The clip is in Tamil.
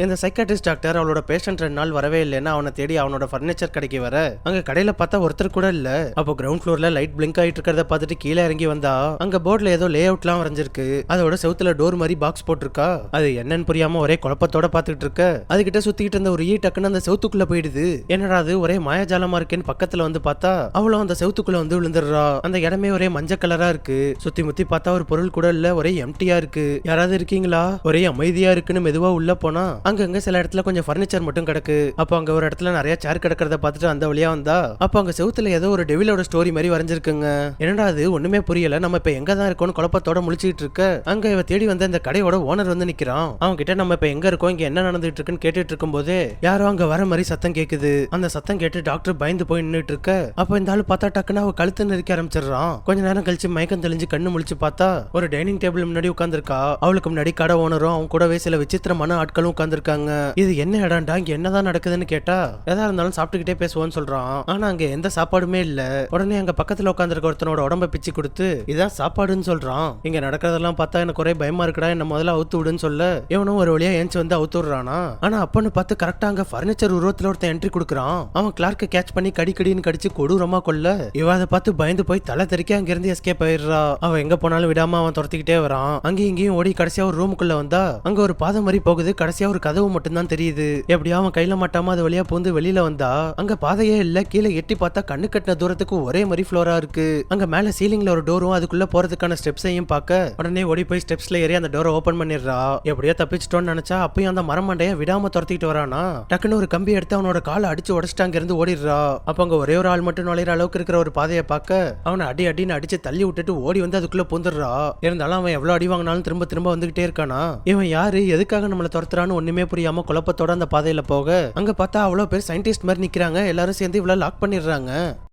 இந்த சைக்காட்ரிஸ்ட் டாக்டர் அவளோட பேஷண்ட் 2 நாள் வரவே இல்லைன்னா அவனை தேடி அவனோட ஃபர்னிச்சர் கடைக்கு வர அங்க கடையில பார்த்தா ஒருத்தர் கூட இல்ல. அப்போ கிரவுண்ட் ஃப்ளோர்ல லைட் பிளிங்க் ஆயிட்டு இருக்கிறத பார்த்துட்டு கீழே இறங்கி வந்தா அங்க போர்ட்ல ஏதோ லே அவுட்லாம் வரைஞ்சிருக்கு. அதோட செவுத்துல டோர் மாதிரி பாக்ஸ் போட்டிருக்கா. அது என்னன்னு புரியாம ஒரே குழப்பத்தோட பாத்துட்டு இருக்க. அதுகிட்ட சுத்திட்டு இருந்த ஒரு டக்குன்னு அந்த செவுத்துக்குள்ள போயிடுது. என்னடா அது ஒரே மாயாஜாலமா இருக்கேன்னு பக்கத்துல வந்து பார்த்தா அவளும் அந்த செவுத்துக்குள்ள வந்து விழுந்துடுறா. அந்த இடமே ஒரே மஞ்சள் கலரா இருக்கு. சுத்தி முத்தி பார்த்தா ஒரு பொருள் கூட இல்ல, ஒரே எம்டியா இருக்கு. யாராவது இருக்கீங்களா? ஒரே அமைதியா இருக்குன்னு மெதுவா உள்ள போனா அங்கங்க சில இடத்துல கொஞ்சம் ஃபர்னிச்சர் மட்டும் கிடக்கு. அப்போ அங்க ஒரு இடத்துல நிறைய சேர் கிடக்கிறத பார்த்துட்டு அந்த வழியா வந்தா அப்போ அங்க செவுத்துல ஏதோ ஒரு டெவிலோட ஸ்டோரி மாதிரி வரைஞ்சிருக்குங்க. என்னடா அது ஒண்ணுமே புரியல, நம்ம இப்ப எங்க தான் இருக்கோம்னு குழப்பத்தோட முழிச்சிட்டு இருக்க. அங்க இவ தேடி வந்த இந்த கடையோட ஓனர் வந்து நிக்கிறான். அவங்க கிட்ட நம்ம இப்ப எங்க இருக்கோம், இங்க என்ன நடந்துட்டு இருக்குன்னு கேட்டுட்டு இருக்கும் போதே யாரோ அங்க வர மாதிரி சத்தம் கேக்குது. அந்த சத்தம் கேட்டு டாக்டர் பயந்து போய் நின்னுட்டு இருக்க. அப்ப இந்த ஆளு பார்த்தா டக்குன்னு அவ கழுத்து நெரிக்க ஆரம்பிச்சிடறான். கொஞ்ச நேரம் கழிச்சு மயக்கம் தெளிஞ்சு கண்ணு முழிச்சு பார்த்தா ஒரு டைனிங் டேபிள் முன்னாடி உட்கார்ந்துருக்கா. அவளுக்கு முன்னாடி கடை ஓனரும் அவங்க கூடவே சில விசித்திரமான ஆட்களும் உட்கார்ந்துருக்காங்க. இது என்ன இடம்டா, இங்க என்னதான் நடக்குதுன்னு கேட்டா எதா இருந்தாலும் சாப்பிட்டுக்கிட்டே பேசுவோன்னு சொல்றான். ஆனா அங்க எந்த சாப்பாடுமே இல்ல. உடனே அங்க பக்கத்துல உட்காந்துருக்க ஒருத்தனோட உடம்ப பிச்சு கொடுத்து இதான் சாப்பாடுன்னு சொல்றான். இங்க நடக்கிறதெல்லாம் பார்த்தா எனக்கு ஒரே பயமா இருக்குடா, என்ன முதல்ல அவுத்து விடுன்னு சொல்ல இவனும் ஒரு வழியா ஏஞ்சி வந்து அவுத்து விடுறானா. ஆனா அப்பன்னு பார்த்து கரெக்டா அங்க பர்னிச்சர் உருவத்துல ஒருத்தன் என்ட்ரி கொடுக்குறான். அவன் கிளார்க்க கேட்ச் பண்ணி கடின்னு கடிச்சு கொடூரமா கொல்ல இவ அதை பார்த்து பயந்து போய் தலை தெறிக்க அங்க இருந்து எஸ்கேப் ஆயிடுறா. அவன் எங்க போனாலும் விடாம அவன் துரத்திக்கிட்டே வரான். அங்கேயும் இங்கேயும் ஓடி கடைசியா ஒரு ரூமுக்குள்ள வந்தா அங்க ஒரு பாதை மாதிரி போகுது. கடைசியா ஒரு கதவு மட்டும் தான் தெரியுது. எப்படியா அவன் கையில மாட்டாம அது வழியா பூந்து வெளியில வந்தா அங்க பாதையே இல்ல. கீழே எட்டி பார்த்தா கண்ணு கட்டின தூரத்துக்கு ஒரே மாதிரி ஃப்ளோரா இருக்கு. அங்க மேல சீலிங்ல ஒரு டோரும் அதுக்குள்ள போறதுக்கான ஸ்டெப்ஸையும் பார்க்க உடனே ஓடி போய் ஸ்டெப்ஸ்ல ஏறி அந்த டோரை ஓபன் பண்ணிடுறா. எப்படியோ தப்பிச்சிட்டோன்னு நினைச்சா அப்பயும் அந்த மரமண்டைய விடாம துரத்திட்டு வரானா. டக்குன்னு ஒரு கம்பி எடுத்து அவனோட காலை அடிச்சு உடச்சிட்டு அங்க இருந்து ஓடிடுறா. அப்ப அங்க ஒரே ஒரு ஆள் மட்டும் நுழையிற அளவுக்கு இருக்கிற ஒரு பாதையை பார்க்க அவனை அடின்னு அடிச்சு தள்ளி விட்டுட்டு ஓடி வந்து அதுக்குள்ள பூந்துடுறா. இருந்தாலும் அவன் எவ்வளவு அடி வாங்கினாலும் திரும்ப திரும்ப வந்துகிட்டே இருக்கானா. இவன் யாரு, எதுக்காக நம்மளை துரத்துறான்னு ஒண்ணுமே புரியாம குழப்பத்தோட அந்த பாதையில போக அங்க பார்த்தா அவ்வளவு பேர் சயின்டிஸ்ட் மாதிரி நிக்கிறாங்க. எல்லாரும் சேர்ந்து இவ்வளவு லாக் பண்ணிடுறாங்க.